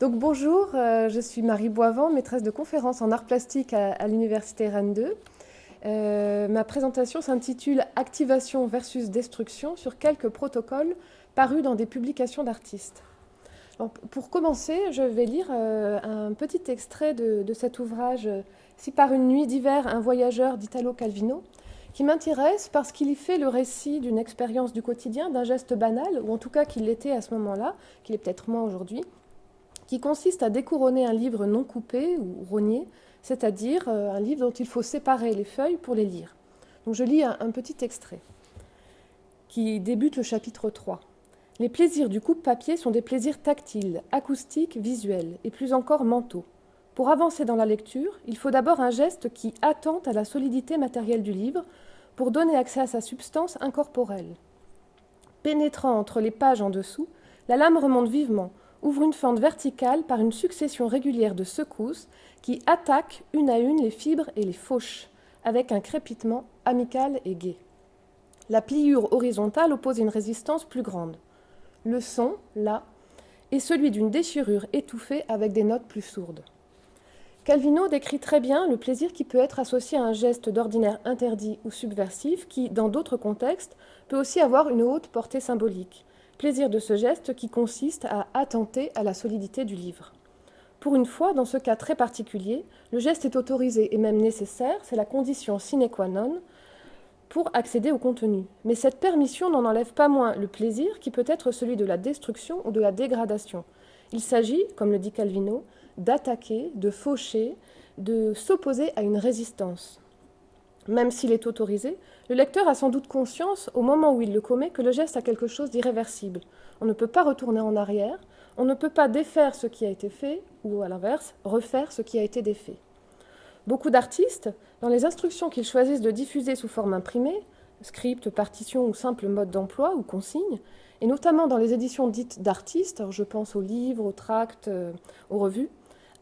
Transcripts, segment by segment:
Donc bonjour, je suis Marie Boivant, maîtresse de conférences en arts plastiques à l'université Rennes 2. Ma présentation s'intitule Activation versus destruction sur quelques protocoles parus dans des publications d'artistes. Alors, pour commencer, je vais lire un petit extrait de cet ouvrage Si par une nuit d'hiver, un voyageur d'Italo Calvino, qui m'intéresse parce qu'il y fait le récit d'une expérience du quotidien, d'un geste banal, ou en tout cas qu'il l'était à ce moment-là, qu'il est peut-être moins aujourd'hui, qui consiste à découronner un livre non coupé ou rogné, c'est-à-dire un livre dont il faut séparer les feuilles pour les lire. Donc je lis un petit extrait qui débute le chapitre 3. Les plaisirs du coupe-papier sont des plaisirs tactiles, acoustiques, visuels et plus encore mentaux. Pour avancer dans la lecture, il faut d'abord un geste qui attente à la solidité matérielle du livre pour donner accès à sa substance incorporelle. Pénétrant entre les pages en dessous, la lame remonte vivement, ouvre une fente verticale par une succession régulière de secousses qui attaquent une à une les fibres et les fauchent, avec un crépitement amical et gai. La pliure horizontale oppose une résistance plus grande. Le son, là, est celui d'une déchirure étouffée avec des notes plus sourdes. Calvino décrit très bien le plaisir qui peut être associé à un geste d'ordinaire interdit ou subversif qui, dans d'autres contextes, peut aussi avoir une haute portée symbolique. Plaisir de ce geste qui consiste à attenter à la solidité du livre. Pour une fois, dans ce cas très particulier, le geste est autorisé et même nécessaire, c'est la condition sine qua non pour accéder au contenu. Mais cette permission n'en enlève pas moins le plaisir qui peut être celui de la destruction ou de la dégradation. Il s'agit, comme le dit Calvino, d'attaquer, de faucher, de s'opposer à une résistance. Même s'il est autorisé, le lecteur a sans doute conscience, au moment où il le commet, que le geste a quelque chose d'irréversible. On ne peut pas retourner en arrière, on ne peut pas défaire ce qui a été fait, ou à l'inverse, refaire ce qui a été défait. Beaucoup d'artistes, dans les instructions qu'ils choisissent de diffuser sous forme imprimée, script, partition ou simple mode d'emploi ou consigne, et notamment dans les éditions dites d'artistes, je pense aux livres, aux tracts, aux revues,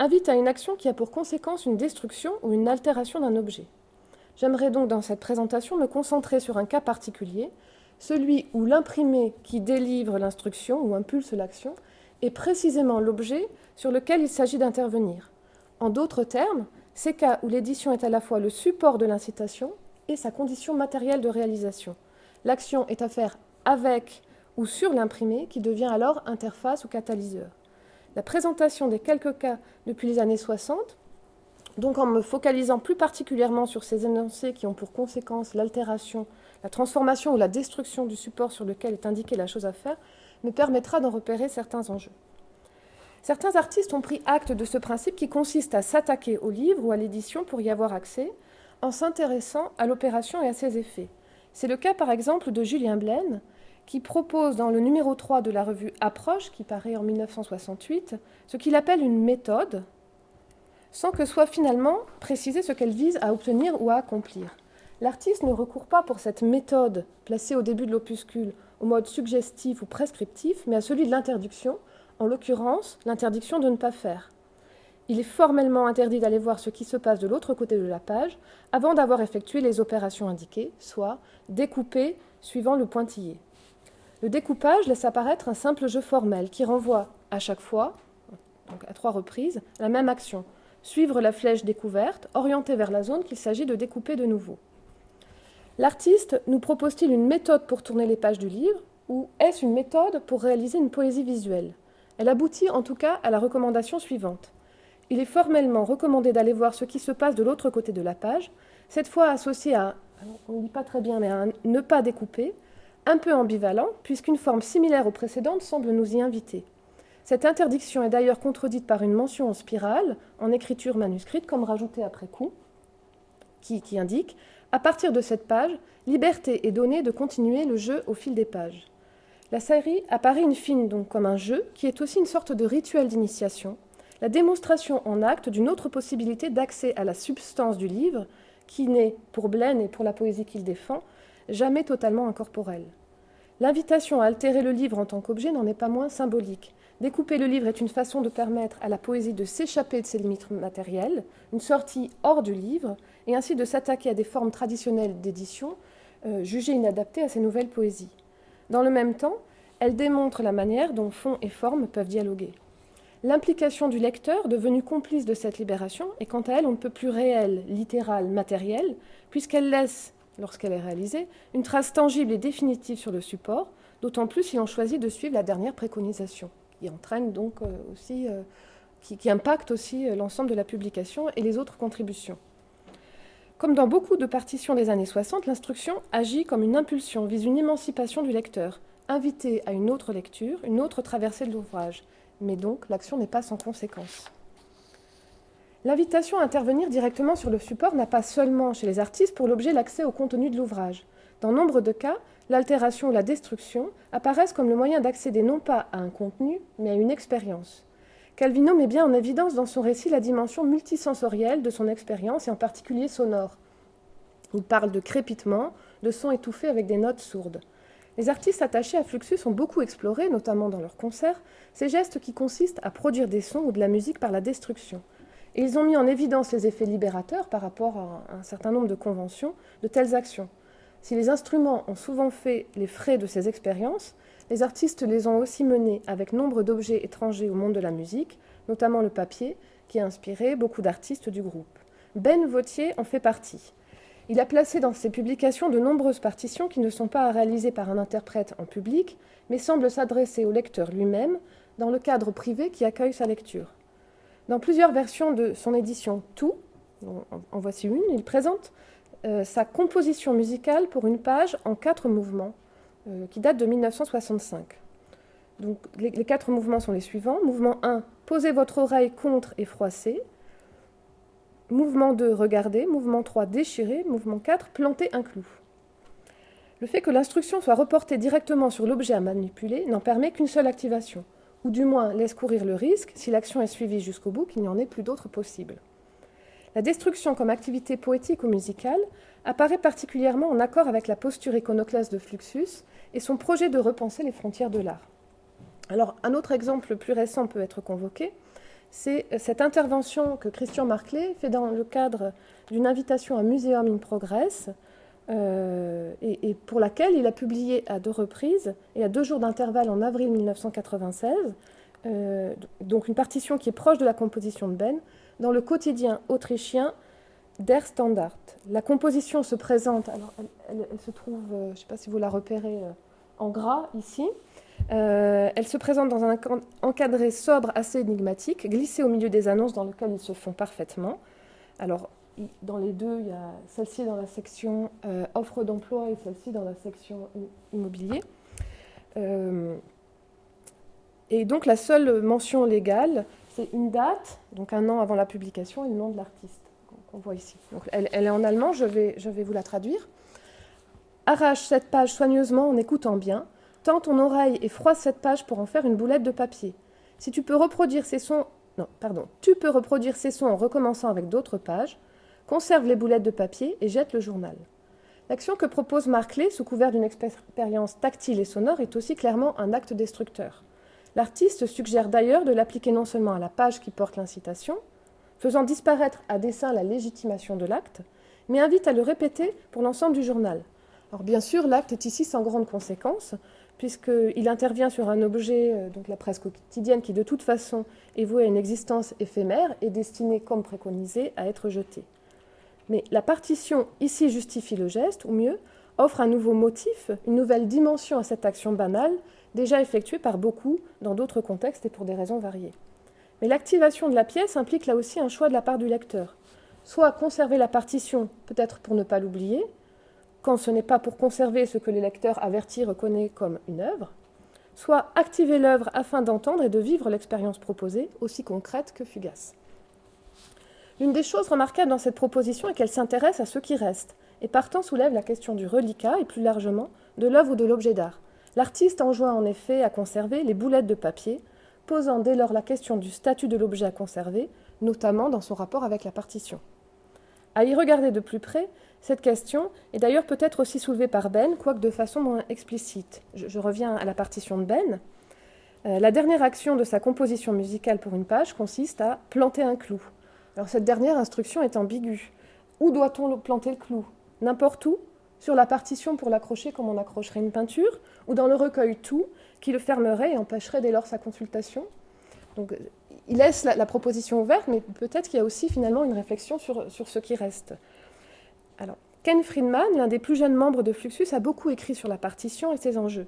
invitent à une action qui a pour conséquence une destruction ou une altération d'un objet. J'aimerais donc dans cette présentation me concentrer sur un cas particulier, celui où l'imprimé qui délivre l'instruction ou impulse l'action est précisément l'objet sur lequel il s'agit d'intervenir. En d'autres termes, ces cas où l'édition est à la fois le support de l'incitation et sa condition matérielle de réalisation. L'action est à faire avec ou sur l'imprimé qui devient alors interface ou catalyseur. La présentation des quelques cas depuis les années 60, donc en me focalisant plus particulièrement sur ces énoncés qui ont pour conséquence l'altération, la transformation ou la destruction du support sur lequel est indiquée la chose à faire, me permettra d'en repérer certains enjeux. Certains artistes ont pris acte de ce principe qui consiste à s'attaquer au livre ou à l'édition pour y avoir accès, en s'intéressant à l'opération et à ses effets. C'est le cas par exemple de Julien Blaine, qui propose dans le numéro 3 de la revue Approche, qui paraît en 1968, ce qu'il appelle une méthode, sans que soit finalement précisé ce qu'elle vise à obtenir ou à accomplir. L'artiste ne recourt pas pour cette méthode, placée au début de l'opuscule, au mode suggestif ou prescriptif, mais à celui de l'interdiction, en l'occurrence, l'interdiction de ne pas faire. Il est formellement interdit d'aller voir ce qui se passe de l'autre côté de la page avant d'avoir effectué les opérations indiquées, soit découper suivant le pointillé. Le découpage laisse apparaître un simple jeu formel qui renvoie à chaque fois, donc à 3 reprises, la même action. Suivre la flèche découverte, orientée vers la zone qu'il s'agit de découper de nouveau. L'artiste nous propose-t-il une méthode pour tourner les pages du livre, ou est-ce une méthode pour réaliser une poésie visuelle ? Elle aboutit en tout cas à la recommandation suivante. Il est formellement recommandé d'aller voir ce qui se passe de l'autre côté de la page, cette fois associé à, on ne dit pas très bien, mais à un ne pas découper, un peu ambivalent, puisqu'une forme similaire aux précédentes semble nous y inviter. Cette interdiction est d'ailleurs contredite par une mention en spirale, en écriture manuscrite, comme rajoutée après coup, qui indique « À partir de cette page, liberté est donnée de continuer le jeu au fil des pages ». La série apparaît in fine donc comme un jeu qui est aussi une sorte de rituel d'initiation, la démonstration en acte d'une autre possibilité d'accès à la substance du livre, qui n'est, pour Blaine et pour la poésie qu'il défend, jamais totalement incorporelle. L'invitation à altérer le livre en tant qu'objet n'en est pas moins symbolique. Découper le livre est une façon de permettre à la poésie de s'échapper de ses limites matérielles, une sortie hors du livre, et ainsi de s'attaquer à des formes traditionnelles d'édition jugées inadaptées à ces nouvelles poésies. Dans le même temps, elle démontre la manière dont fond et forme peuvent dialoguer. L'implication du lecteur, devenu complice de cette libération, est quant à elle on ne peut plus réelle, littérale, matérielle, puisqu'elle laisse, lorsqu'elle est réalisée, une trace tangible et définitive sur le support, d'autant plus si l'on choisit de suivre la dernière préconisation, qui entraîne donc qui impacte aussi l'ensemble de la publication et les autres contributions. Comme dans beaucoup de partitions des années 60, l'instruction agit comme une impulsion, vise une émancipation du lecteur, invité à une autre lecture, une autre traversée de l'ouvrage. Mais donc, l'action n'est pas sans conséquence. L'invitation à intervenir directement sur le support n'a pas seulement, chez les artistes, pour l'objet l'accès au contenu de l'ouvrage. Dans nombre de cas, l'altération ou la destruction apparaissent comme le moyen d'accéder non pas à un contenu, mais à une expérience. Calvino met bien en évidence dans son récit la dimension multisensorielle de son expérience, et en particulier sonore. Il parle de crépitement, de sons étouffés avec des notes sourdes. Les artistes attachés à Fluxus ont beaucoup exploré, notamment dans leurs concerts, ces gestes qui consistent à produire des sons ou de la musique par la destruction. Et ils ont mis en évidence les effets libérateurs par rapport à un certain nombre de conventions de telles actions. Si les instruments ont souvent fait les frais de ces expériences, les artistes les ont aussi menés avec nombre d'objets étrangers au monde de la musique, notamment le papier, qui a inspiré beaucoup d'artistes du groupe. Ben Vautier en fait partie. Il a placé dans ses publications de nombreuses partitions qui ne sont pas réalisées par un interprète en public, mais semblent s'adresser au lecteur lui-même dans le cadre privé qui accueille sa lecture. Dans plusieurs versions de son édition Tout, en voici une, il présente sa composition musicale pour une page en 4 mouvements, qui date de 1965. Donc, les 4 mouvements sont les suivants. Mouvement 1, posez votre oreille contre et froissez. Mouvement 2, regardez. Mouvement 3, déchirez. Mouvement 4, plantez un clou. Le fait que l'instruction soit reportée directement sur l'objet à manipuler n'en permet qu'une seule activation, ou du moins laisse courir le risque, si l'action est suivie jusqu'au bout, qu'il n'y en ait plus d'autre possible. La destruction comme activité poétique ou musicale apparaît particulièrement en accord avec la posture iconoclaste de Fluxus et son projet de repenser les frontières de l'art. Alors, un autre exemple plus récent peut être convoqué, c'est cette intervention que Christian Marclay fait dans le cadre d'une invitation à Museum in Progress, et pour laquelle il a publié à 2 reprises et à 2 jours d'intervalle en avril 1996, donc une partition qui est proche de la composition de Ben, dans le quotidien autrichien Der Standard. La composition se présente, alors elle se trouve, je ne sais pas si vous la repérez, en gras ici. Elle se présente dans un encadré sobre assez énigmatique, glissé au milieu des annonces dans lequel ils se font parfaitement. Alors, dans les deux, il y a celle-ci dans la section offre d'emploi et celle-ci dans la section immobilier. Et donc, la seule mention légale, c'est une date, donc 1 an avant la publication, et le nom de l'artiste qu'on voit ici. Donc, elle est en allemand, je vais vous la traduire. Arrache cette page soigneusement en écoutant bien. Tends ton oreille et froisse cette page pour en faire une boulette de papier. Si tu peux reproduire ces sons... tu peux reproduire ces sons en recommençant avec d'autres pages. Conserve les boulettes de papier et jette le journal. L'action que propose Marclay, sous couvert d'une expérience tactile et sonore, est aussi clairement un acte destructeur. L'artiste suggère d'ailleurs de l'appliquer non seulement à la page qui porte l'incitation, faisant disparaître à dessein la légitimation de l'acte, mais invite à le répéter pour l'ensemble du journal. Alors bien sûr, l'acte est ici sans grande conséquence, puisqu'il intervient sur un objet, donc la presse quotidienne, qui de toute façon est vouée à une existence éphémère et destinée, comme préconisé, à être jetée. Mais la partition ici justifie le geste, ou mieux, offre un nouveau motif, une nouvelle dimension à cette action banale, déjà effectuée par beaucoup dans d'autres contextes et pour des raisons variées. Mais l'activation de la pièce implique là aussi un choix de la part du lecteur. Soit conserver la partition, peut-être pour ne pas l'oublier, quand ce n'est pas pour conserver ce que les lecteurs avertis reconnaissent comme une œuvre, soit activer l'œuvre afin d'entendre et de vivre l'expérience proposée, aussi concrète que fugace. L'une des choses remarquables dans cette proposition est qu'elle s'intéresse à ce qui reste, et partant soulève la question du reliquat et plus largement de l'œuvre ou de l'objet d'art. L'artiste enjoint en effet à conserver les boulettes de papier, posant dès lors la question du statut de l'objet à conserver, notamment dans son rapport avec la partition. À y regarder de plus près, cette question est d'ailleurs peut-être aussi soulevée par Ben, quoique de façon moins explicite. Je reviens à la partition de Ben. La dernière action de sa composition musicale pour une page consiste à planter un clou. Alors cette dernière instruction est ambiguë. Où doit-on planter le clou? N'importe où? Sur la partition pour l'accrocher comme on accrocherait une peinture? Ou dans le recueil tout, qui le fermerait et empêcherait dès lors sa consultation? Donc il laisse la proposition ouverte, mais peut-être qu'il y a aussi finalement une réflexion sur ce qui reste. Alors, Ken Friedman, l'un des plus jeunes membres de Fluxus, a beaucoup écrit sur la partition et ses enjeux.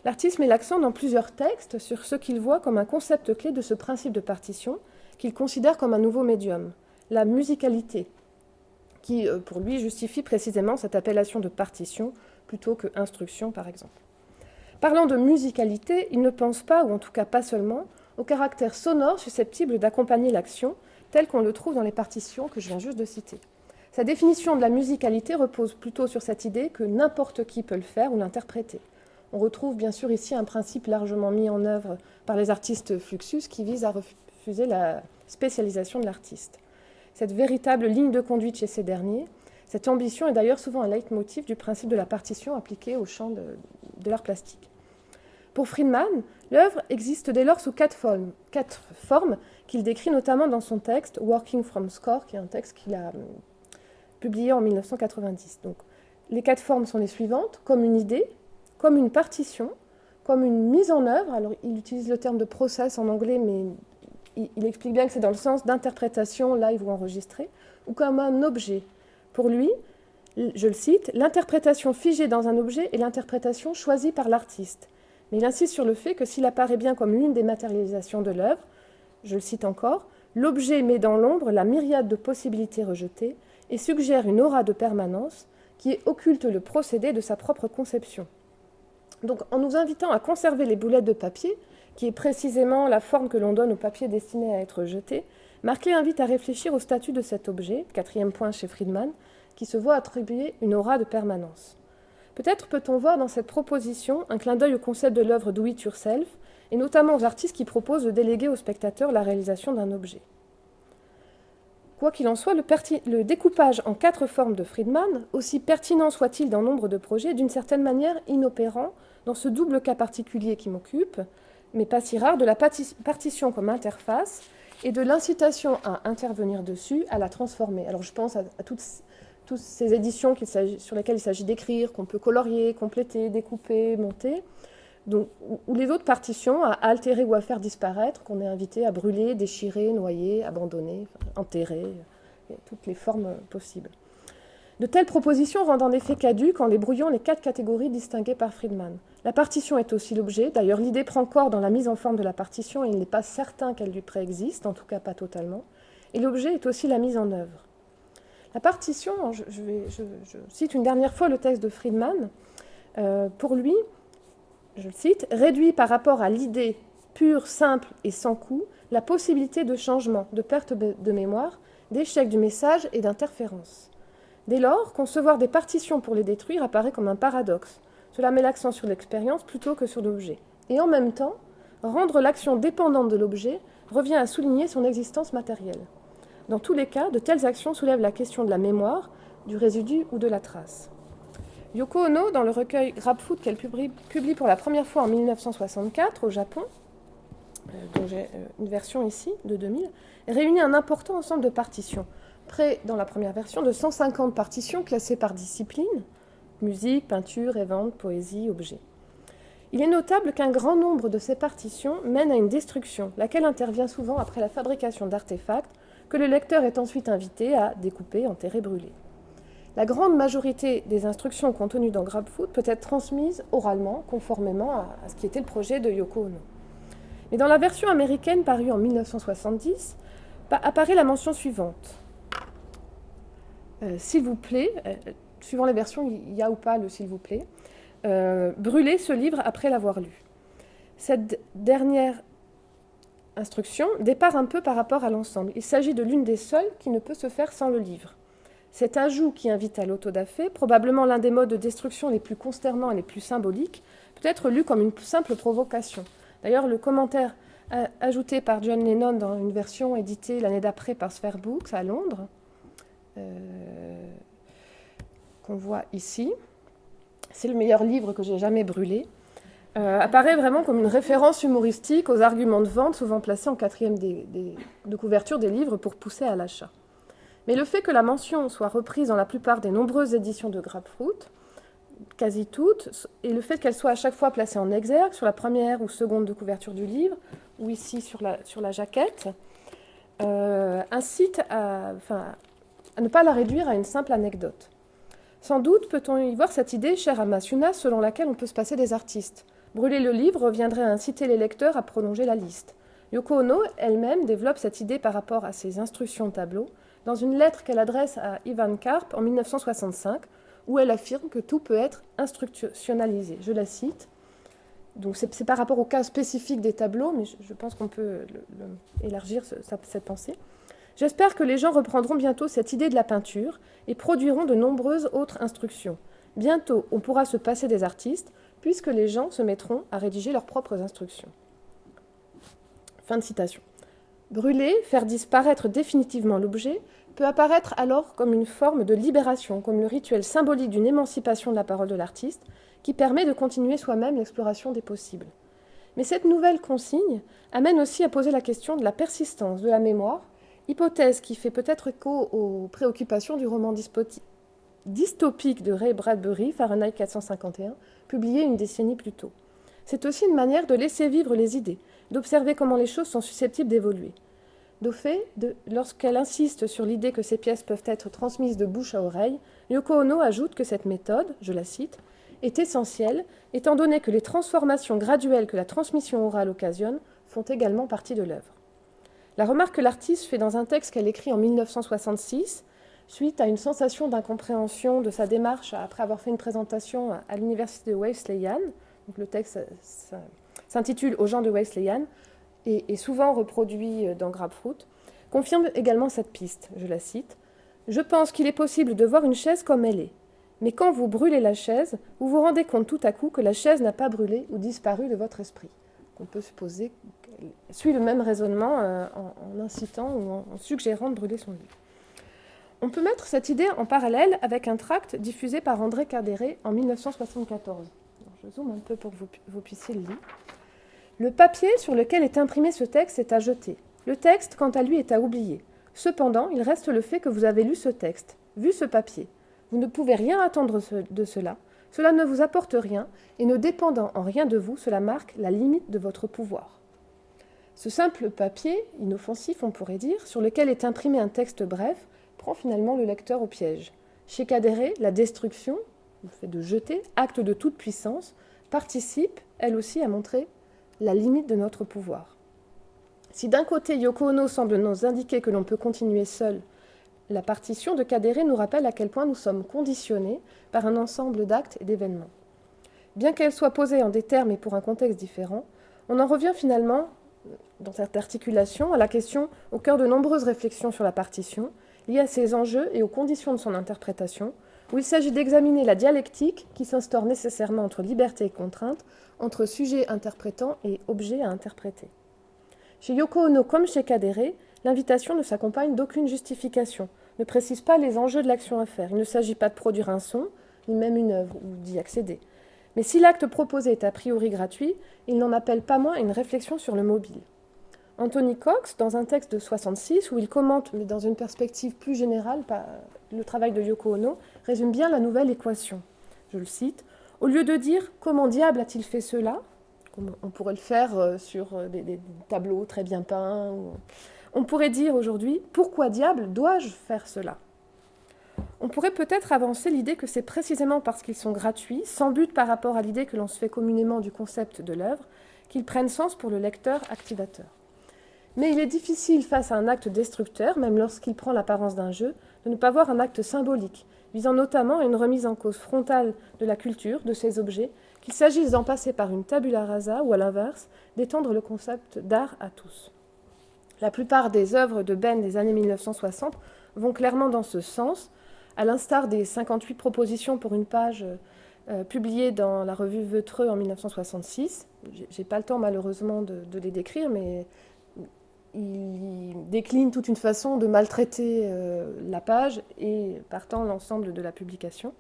L'artiste met l'accent dans plusieurs textes sur ce qu'il voit comme un concept clé de ce principe de partition, qu'il considère comme un nouveau médium, la musicalité, qui, pour lui, justifie précisément cette appellation de partition plutôt que instruction, par exemple. Parlant de musicalité, il ne pense pas, ou en tout cas pas seulement, au caractère sonore susceptible d'accompagner l'action, tel qu'on le trouve dans les partitions que je viens juste de citer. Sa définition de la musicalité repose plutôt sur cette idée que n'importe qui peut le faire ou l'interpréter. On retrouve bien sûr ici un principe largement mis en œuvre par les artistes Fluxus qui vise à refuser la spécialisation de l'artiste. Cette véritable ligne de conduite chez ces derniers, cette ambition est d'ailleurs souvent un leitmotiv du principe de la partition appliqué au champ de l'art plastique. Pour Friedman, l'œuvre existe dès lors sous quatre formes qu'il décrit notamment dans son texte « Working from Score », qui est un texte qu'il a publié en 1990. Donc, les quatre formes sont les suivantes, comme une idée, comme une partition, comme une mise en œuvre. Alors, il utilise le terme de process en anglais, mais il explique bien que c'est dans le sens d'interprétation live ou enregistrée, ou comme un objet. Pour lui, je le cite, l'interprétation figée dans un objet est l'interprétation choisie par l'artiste. Mais il insiste sur le fait que s'il apparaît bien comme l'une des matérialisations de l'œuvre, je le cite encore, l'objet met dans l'ombre la myriade de possibilités rejetées et suggère une aura de permanence qui occulte le procédé de sa propre conception. Donc, en nous invitant à conserver les boulettes de papier, qui est précisément la forme que l'on donne au papier destiné à être jeté, Marclay invite à réfléchir au statut de cet objet, quatrième point chez Friedman, qui se voit attribuer une aura de permanence. Peut-être peut-on voir dans cette proposition un clin d'œil au concept de l'œuvre do it yourself, et notamment aux artistes qui proposent de déléguer au spectateur la réalisation d'un objet. Quoi qu'il en soit, le découpage en quatre formes de Friedman, aussi pertinent soit-il dans nombre de projets, est d'une certaine manière inopérant dans ce double cas particulier qui m'occupe, mais pas si rare, de la partition comme interface et de l'incitation à intervenir dessus, à la transformer. Alors je pense à toutes ces éditions sur lesquelles il s'agit d'écrire, qu'on peut colorier, compléter, découper, monter, donc, ou les autres partitions à altérer ou à faire disparaître, qu'on est invité à brûler, déchirer, noyer, abandonner, enterrer, toutes les formes possibles. De telles propositions rendent en effet caduques en les brouillant les quatre catégories distinguées par Friedman. La partition est aussi l'objet, d'ailleurs l'idée prend corps dans la mise en forme de la partition et il n'est pas certain qu'elle lui préexiste, en tout cas pas totalement, et l'objet est aussi la mise en œuvre. La partition, je cite une dernière fois le texte de Friedman, pour lui, je le cite, réduit par rapport à l'idée pure, simple et sans coût, la possibilité de changement, de perte de mémoire, d'échec du message et d'interférence. Dès lors, concevoir des partitions pour les détruire apparaît comme un paradoxe. Cela met l'accent sur l'expérience plutôt que sur l'objet. Et en même temps, rendre l'action dépendante de l'objet revient à souligner son existence matérielle. Dans tous les cas, de telles actions soulèvent la question de la mémoire, du résidu ou de la trace. Yoko Ono, dans le recueil Grapefruit qu'elle publie pour la première fois en 1964 au Japon, dont j'ai une version ici de 2000, réunit un important ensemble de partitions, près, dans la première version, de 150 partitions classées par discipline, musique, peinture, évente, poésie, objet. Il est notable qu'un grand nombre de ces partitions mènent à une destruction, laquelle intervient souvent après la fabrication d'artefacts que le lecteur est ensuite invité à découper, enterrer, brûler. La grande majorité des instructions contenues dans Grapefruit peut être transmise oralement, conformément à ce qui était le projet de Yoko Ono. Mais dans la version américaine parue en 1970, apparaît la mention suivante. S'il vous plaît, suivant les versions, il y a ou pas le s'il vous plaît, brûler ce livre après l'avoir lu. Cette dernière instruction départ un peu par rapport à l'ensemble. Il s'agit de l'une des seules qui ne peut se faire sans le livre. Cet ajout qui invite à l'autodafé, probablement l'un des modes de destruction les plus consternants et les plus symboliques, peut être lu comme une simple provocation. D'ailleurs, le commentaire ajouté par John Lennon dans une version éditée l'année d'après par Sphere Books à Londres, qu'on voit ici, c'est le meilleur livre que j'ai jamais brûlé, apparaît vraiment comme une référence humoristique aux arguments de vente souvent placés en quatrième de couverture des livres pour pousser à l'achat. Mais le fait que la mention soit reprise dans la plupart des nombreuses éditions de Grapefruit, quasi toutes, et le fait qu'elle soit à chaque fois placée en exergue sur la première ou seconde de couverture du livre, ou ici sur la jaquette, incite à ne pas la réduire à une simple anecdote. Sans doute peut-on y voir cette idée chère à Masuna selon laquelle on peut se passer des artistes. Brûler le livre reviendrait à inciter les lecteurs à prolonger la liste. Yoko Ono elle-même développe cette idée par rapport à ses instructions tableau dans une lettre qu'elle adresse à Ivan Karp en 1965, où elle affirme que tout peut être instructionnalisé. Je la cite. Donc c'est par rapport au cas spécifique des tableaux, mais je pense qu'on peut élargir cette pensée. J'espère que les gens reprendront bientôt cette idée de la peinture et produiront de nombreuses autres instructions. Bientôt, on pourra se passer des artistes, puisque les gens se mettront à rédiger leurs propres instructions. Fin de citation. Brûler, faire disparaître définitivement l'objet, peut apparaître alors comme une forme de libération, comme le rituel symbolique d'une émancipation de la parole de l'artiste, qui permet de continuer soi-même l'exploration des possibles. Mais cette nouvelle consigne amène aussi à poser la question de la persistance de la mémoire, hypothèse qui fait peut-être écho aux préoccupations du roman dystopique de Ray Bradbury, Fahrenheit 451, publié une décennie plus tôt. C'est aussi une manière de laisser vivre les idées, d'observer comment les choses sont susceptibles d'évoluer. Lorsqu'elle insiste sur l'idée que ces pièces peuvent être transmises de bouche à oreille, Yoko Ono ajoute que cette méthode, je la cite, est essentielle, étant donné que les transformations graduelles que la transmission orale occasionne font également partie de l'œuvre. La remarque que l'artiste fait dans un texte qu'elle écrit en 1966, suite à une sensation d'incompréhension de sa démarche après avoir fait une présentation à l'université de Wesleyan, donc le texte s'intitule « Aux gens de Wesleyan », et est souvent reproduit dans Grapefruit, confirme également cette piste, je la cite. « Je pense qu'il est possible de voir une chaise comme elle est. Mais quand vous brûlez la chaise, vous vous rendez compte tout à coup que la chaise n'a pas brûlé ou disparu de votre esprit. » On peut supposer qu'elle suit le même raisonnement en incitant ou en suggérant de brûler son livre. On peut mettre cette idée en parallèle avec un tract diffusé par André Cadéré en 1974. Alors, je zoome un peu pour que vous puissiez le lire. Le papier sur lequel est imprimé ce texte est à jeter. Le texte, quant à lui, est à oublier. Cependant, il reste le fait que vous avez lu ce texte, vu ce papier. Vous ne pouvez rien attendre de cela. Cela ne vous apporte rien, et ne dépendant en rien de vous, cela marque la limite de votre pouvoir. Ce simple papier, inoffensif on pourrait dire, sur lequel est imprimé un texte bref, prend finalement le lecteur au piège. Chez Cadéré, la destruction, le fait de jeter, acte de toute puissance, participe, elle aussi, à montrer la limite de notre pouvoir. Si d'un côté Yoko Ono semble nous indiquer que l'on peut continuer seul, la partition de Cadéré nous rappelle à quel point nous sommes conditionnés par un ensemble d'actes et d'événements. Bien qu'elle soit posée en des termes et pour un contexte différent, on en revient finalement, dans cette articulation, à la question au cœur de nombreuses réflexions sur la partition, liées à ses enjeux et aux conditions de son interprétation, où il s'agit d'examiner la dialectique qui s'instaure nécessairement entre liberté et contrainte, entre sujet interprétant et objet à interpréter. Chez Yoko Ono comme chez Cadéré, l'invitation ne s'accompagne d'aucune justification, ne précise pas les enjeux de l'action à faire. Il ne s'agit pas de produire un son, ni même une œuvre, ou d'y accéder. Mais si l'acte proposé est a priori gratuit, il n'en appelle pas moins à une réflexion sur le mobile. Anthony Cox, dans un texte de 1966, où il commente, mais dans une perspective plus générale, le travail de Yoko Ono, résume bien la nouvelle équation. Je le cite. « Au lieu de dire « Comment diable a-t-il fait cela ?» comme on pourrait le faire sur des tableaux très bien peints. On pourrait dire aujourd'hui « Pourquoi diable dois-je faire cela ?» On pourrait peut-être avancer l'idée que c'est précisément parce qu'ils sont gratuits, sans but par rapport à l'idée que l'on se fait communément du concept de l'œuvre, qu'ils prennent sens pour le lecteur activateur. Mais il est difficile, face à un acte destructeur, même lorsqu'il prend l'apparence d'un jeu, de ne pas voir un acte symbolique, visant notamment à une remise en cause frontale de la culture, de ces objets, qu'il s'agisse d'en passer par une tabula rasa ou, à l'inverse, d'étendre le concept d'art à tous. La plupart des œuvres de Ben des années 1960 vont clairement dans ce sens, à l'instar des 58 propositions pour une page publiées dans la revue Veutreux en 1966. J'ai pas le temps malheureusement de les décrire, mais il décline toute une façon de maltraiter la page et partant l'ensemble de la publication.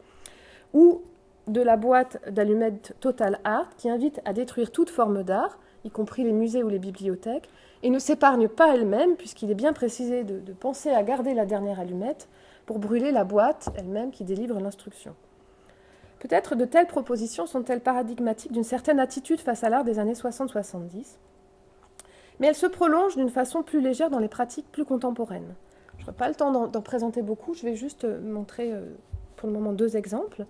Ou de la boîte d'allumettes Total Art qui invite à détruire toute forme d'art, y compris les musées ou les bibliothèques, et ne s'épargne pas elle-même, puisqu'il est bien précisé de penser à garder la dernière allumette pour brûler la boîte elle-même qui délivre l'instruction. Peut-être de telles propositions sont-elles paradigmatiques d'une certaine attitude face à l'art des années 60-70. mais elle se prolonge d'une façon plus légère dans les pratiques plus contemporaines. Je n'aurai pas le temps d'en présenter beaucoup, je vais juste montrer pour le moment 2 exemples.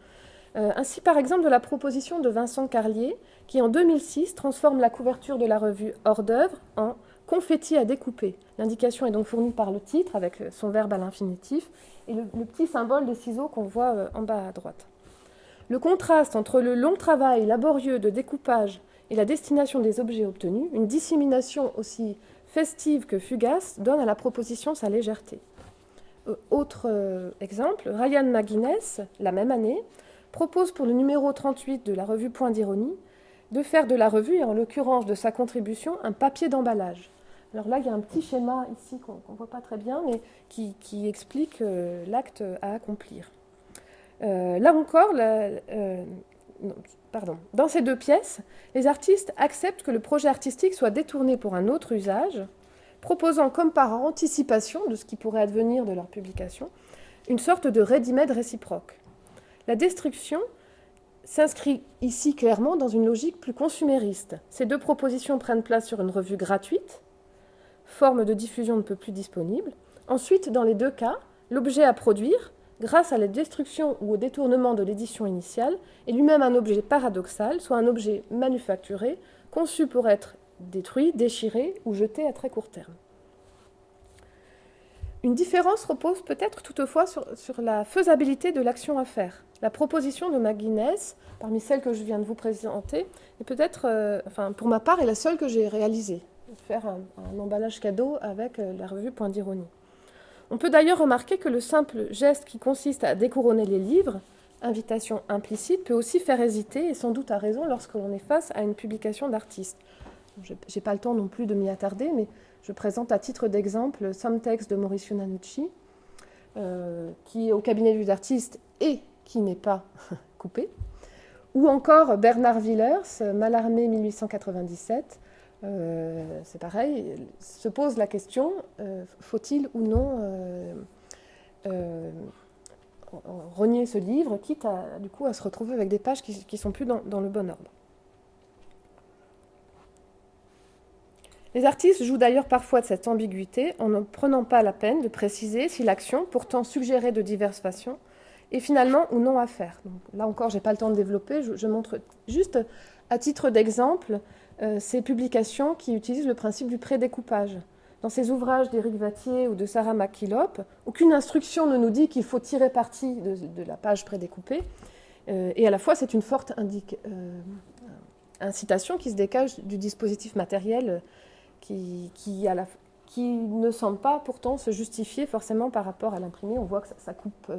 Ainsi, par exemple, de la proposition de Vincent Carlier, qui en 2006 transforme la couverture de la revue Hors d'œuvre en confetti à découper. L'indication est donc fournie par le titre, avec son verbe à l'infinitif, et le petit symbole des ciseaux qu'on voit en bas à droite. Le contraste entre le long travail laborieux de découpage et la destination des objets obtenus, une dissémination aussi festive que fugace, donne à la proposition sa légèreté. Autre exemple, Ryan McGuinness, la même année, propose pour le numéro 38 de la revue Point d'ironie de faire de la revue, et en l'occurrence de sa contribution, un papier d'emballage. Alors là, il y a un petit schéma ici qu'on ne voit pas très bien, mais qui explique l'acte à accomplir. Là encore, dans ces 2 pièces, les artistes acceptent que le projet artistique soit détourné pour un autre usage, proposant comme par anticipation de ce qui pourrait advenir de leur publication, une sorte de ready-made réciproque. La destruction s'inscrit ici clairement dans une logique plus consumériste. Ces 2 propositions prennent place sur une revue gratuite, forme de diffusion ne peut plus disponible. Ensuite, dans les 2 cas, l'objet à produire, grâce à la destruction ou au détournement de l'édition initiale, est lui-même un objet paradoxal, soit un objet manufacturé, conçu pour être détruit, déchiré ou jeté à très court terme. Une différence repose peut-être toutefois sur la faisabilité de l'action à faire. La proposition de McGuinness, parmi celles que je viens de vous présenter, est peut-être, pour ma part, est la seule que j'ai réalisée. Faire un emballage cadeau avec la revue Point d'ironie. On peut d'ailleurs remarquer que le simple geste qui consiste à découronner les livres, invitation implicite, peut aussi faire hésiter, et sans doute à raison, lorsque l'on est face à une publication d'artistes. Je n'ai pas le temps non plus de m'y attarder, mais je présente à titre d'exemple Some Text de Mauricio Nanucci, qui est au cabinet des artistes et qui n'est pas coupé, ou encore Bernard Villers, Mallarmé 1897. C'est pareil, se pose la question, faut-il ou non renier ce livre, quitte du coup, à se retrouver avec des pages qui ne sont plus dans le bon ordre. Les artistes jouent d'ailleurs parfois de cette ambiguïté en ne prenant pas la peine de préciser si l'action, pourtant suggérée de diverses façons, est finalement ou non à faire. Donc, là encore, je n'ai pas le temps de développer, je montre juste à titre d'exemple ces publications qui utilisent le principe du prédécoupage. Dans ces ouvrages d'Éric Vattier ou de Sarah McKillop, aucune instruction ne nous dit qu'il faut tirer parti de la page prédécoupée, et à la fois c'est une forte incitation qui se dégage du dispositif matériel qui ne semble pas pourtant se justifier forcément par rapport à l'imprimé. On voit que ça coupe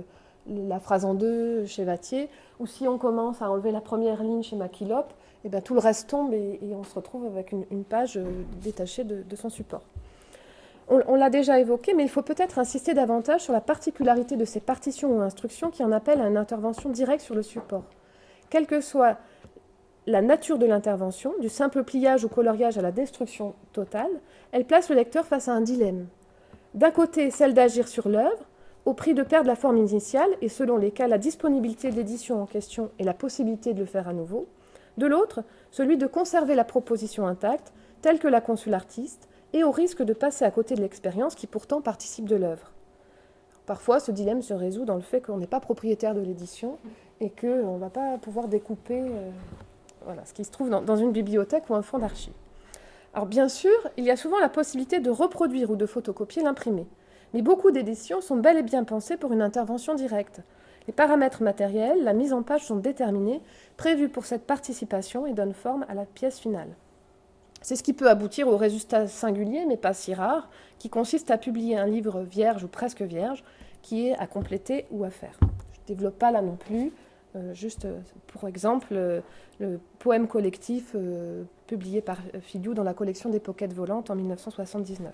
la phrase en 2 chez Vattier, ou si on commence à enlever la première ligne chez McKillop, et bien tout le reste tombe et on se retrouve avec une page détachée de son support. On l'a déjà évoqué, mais il faut peut-être insister davantage sur la particularité de ces partitions ou instructions qui en appellent à une intervention directe sur le support. Quelle que soit la nature de l'intervention, du simple pliage ou coloriage à la destruction totale, elle place le lecteur face à un dilemme. D'un côté, celle d'agir sur l'œuvre, au prix de perdre la forme initiale et selon les cas la disponibilité de l'édition en question et la possibilité de le faire à nouveau. De l'autre, celui de conserver la proposition intacte, telle que l'a conçue l'artiste, et au risque de passer à côté de l'expérience qui pourtant participe de l'œuvre. Parfois, ce dilemme se résout dans le fait qu'on n'est pas propriétaire de l'édition et qu'on ne va pas pouvoir découper ce qui se trouve dans une bibliothèque ou un fonds d'archives. Alors bien sûr, il y a souvent la possibilité de reproduire ou de photocopier l'imprimé, mais beaucoup d'éditions sont bel et bien pensées pour une intervention directe. Les paramètres matériels, la mise en page sont déterminés, prévus pour cette participation et donnent forme à la pièce finale. C'est ce qui peut aboutir au résultat singulier, mais pas si rare, qui consiste à publier un livre vierge ou presque vierge, qui est à compléter ou à faire. Je ne développe pas là non plus, juste pour exemple, le poème collectif publié par Filiou dans la collection des Pockets volantes en 1979.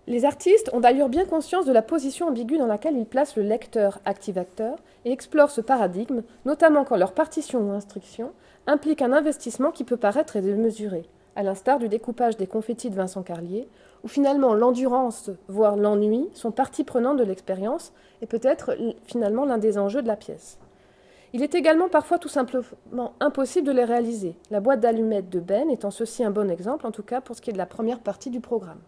Les artistes ont d'ailleurs bien conscience de la position ambiguë dans laquelle ils placent le lecteur active-acteur et explorent ce paradigme, notamment quand leur partition ou instruction implique un investissement qui peut paraître démesuré, à l'instar du découpage des confettis de Vincent Carlier, où finalement l'endurance, voire l'ennui, sont partie prenante de l'expérience et peut-être finalement l'un des enjeux de la pièce. Il est également parfois tout simplement impossible de les réaliser, la boîte d'allumettes de Ben étant ceci un bon exemple, en tout cas pour ce qui est de la première partie du programme.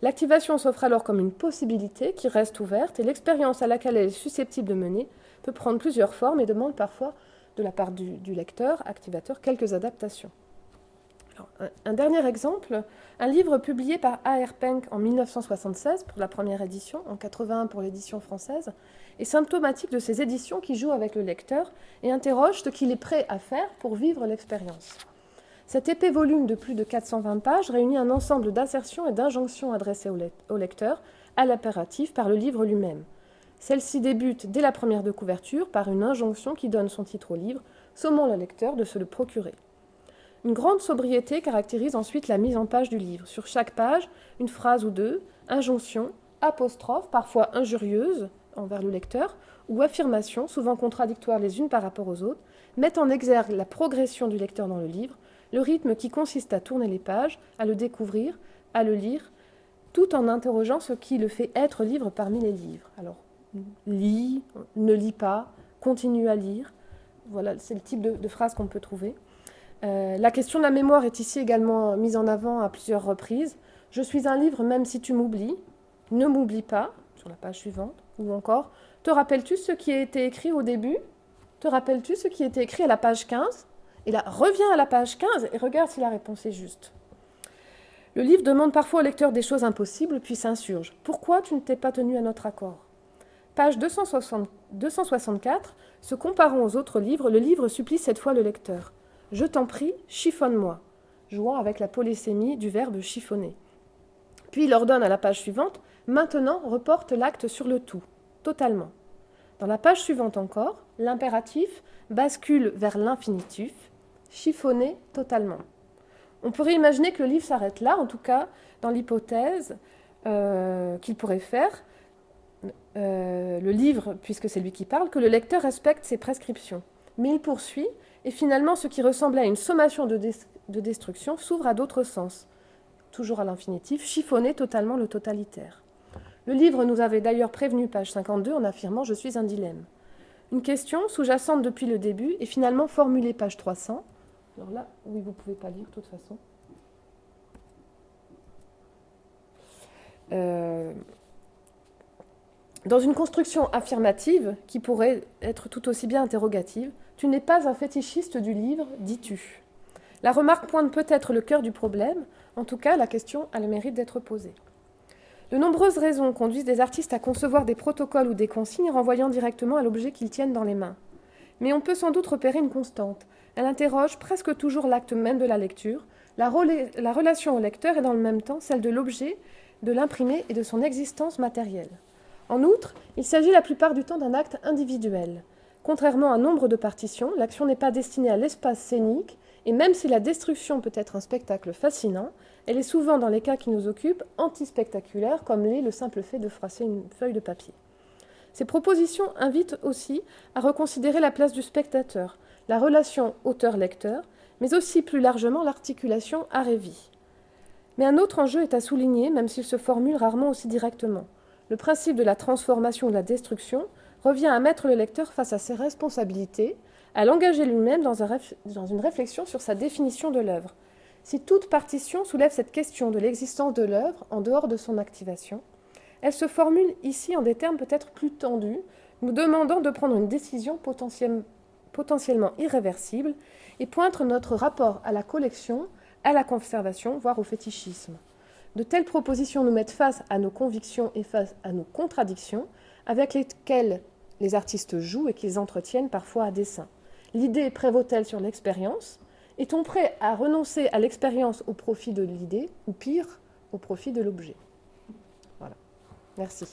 L'activation s'offre alors comme une possibilité qui reste ouverte et l'expérience à laquelle elle est susceptible de mener peut prendre plusieurs formes et demande parfois, de la part du lecteur, activateur, quelques adaptations. Alors, un dernier exemple, un livre publié par A.R. Penck en 1976 pour la première édition, en 81 pour l'édition française, est symptomatique de ces éditions qui jouent avec le lecteur et interrogent ce qu'il est prêt à faire pour vivre l'expérience. Cet épais volume de plus de 420 pages réunit un ensemble d'assertions et d'injonctions adressées au lecteur, à l'impératif, par le livre lui-même. Celle-ci débute dès la première de couverture par une injonction qui donne son titre au livre, sommant le lecteur de se le procurer. Une grande sobriété caractérise ensuite la mise en page du livre. Sur chaque page, une phrase ou deux, injonction, apostrophe, parfois injurieuse envers le lecteur, ou affirmations, souvent contradictoires les unes par rapport aux autres, mettent en exergue la progression du lecteur dans le livre, le rythme qui consiste à tourner les pages, à le découvrir, à le lire, tout en interrogeant ce qui le fait être livre parmi les livres. Alors, lis, ne lis pas, continue à lire. Voilà, c'est le type de phrase qu'on peut trouver. La question de la mémoire est ici également mise en avant à plusieurs reprises. Je suis un livre même si tu m'oublies. Ne m'oublie pas, sur la page suivante. Ou encore, te rappelles-tu ce qui a été écrit au début? Te rappelles-tu ce qui a été écrit à la page 15? Et là, reviens à la page 15 et regarde si la réponse est juste. Le livre demande parfois au lecteur des choses impossibles, puis s'insurge. Pourquoi tu ne t'es pas tenu à notre accord? Page 264, se comparant aux autres livres, le livre supplie cette fois le lecteur. Je t'en prie, chiffonne-moi, jouant avec la polysémie du verbe chiffonner. Puis il ordonne à la page suivante, maintenant reporte l'acte sur le tout, totalement. Dans la page suivante encore, l'impératif bascule vers l'infinitif, chiffonner totalement. On pourrait imaginer que le livre s'arrête là, en tout cas dans l'hypothèse qu'il pourrait faire, le livre, puisque c'est lui qui parle, que le lecteur respecte ses prescriptions. Mais il poursuit, et finalement ce qui ressemblait à une sommation de destruction s'ouvre à d'autres sens, toujours à l'infinitif, chiffonner totalement le totalitaire. Le livre nous avait d'ailleurs prévenu, page 52, en affirmant « Je suis un dilemme ». Une question sous-jacente depuis le début est finalement formulée, page 300. Alors là, oui, vous ne pouvez pas lire, de toute façon. Dans une construction affirmative, qui pourrait être tout aussi bien interrogative, tu n'es pas un fétichiste du livre, dis-tu. La remarque pointe peut-être le cœur du problème, en tout cas, la question a le mérite d'être posée. De nombreuses raisons conduisent des artistes à concevoir des protocoles ou des consignes renvoyant directement à l'objet qu'ils tiennent dans les mains. Mais on peut sans doute repérer une constante. Elle interroge presque toujours l'acte même de la lecture. La relation au lecteur est dans le même temps celle de l'objet, de l'imprimé et de son existence matérielle. En outre, il s'agit la plupart du temps d'un acte individuel. Contrairement à nombre de partitions, l'action n'est pas destinée à l'espace scénique, et même si la destruction peut être un spectacle fascinant, elle est souvent, dans les cas qui nous occupent, antispectaculaire, comme l'est le simple fait de froisser une feuille de papier. Ces propositions invitent aussi à reconsidérer la place du spectateur, la relation auteur-lecteur, mais aussi plus largement l'articulation art et vie. Mais un autre enjeu est à souligner, même s'il se formule rarement aussi directement. Le principe de la transformation ou de la destruction revient à mettre le lecteur face à ses responsabilités, à l'engager lui-même dans une réflexion sur sa définition de l'œuvre. Si toute partition soulève cette question de l'existence de l'œuvre en dehors de son activation, elle se formule ici en des termes peut-être plus tendus, nous demandant de prendre une décision potentiellement irréversible et pointe notre rapport à la collection, à la conservation, voire au fétichisme. De telles propositions nous mettent face à nos convictions et face à nos contradictions, avec lesquelles les artistes jouent et qu'ils entretiennent parfois à dessein. L'idée prévaut-elle sur l'expérience? Est-on prêt à renoncer à l'expérience au profit de l'idée, ou pire, au profit de l'objet? Voilà. Merci.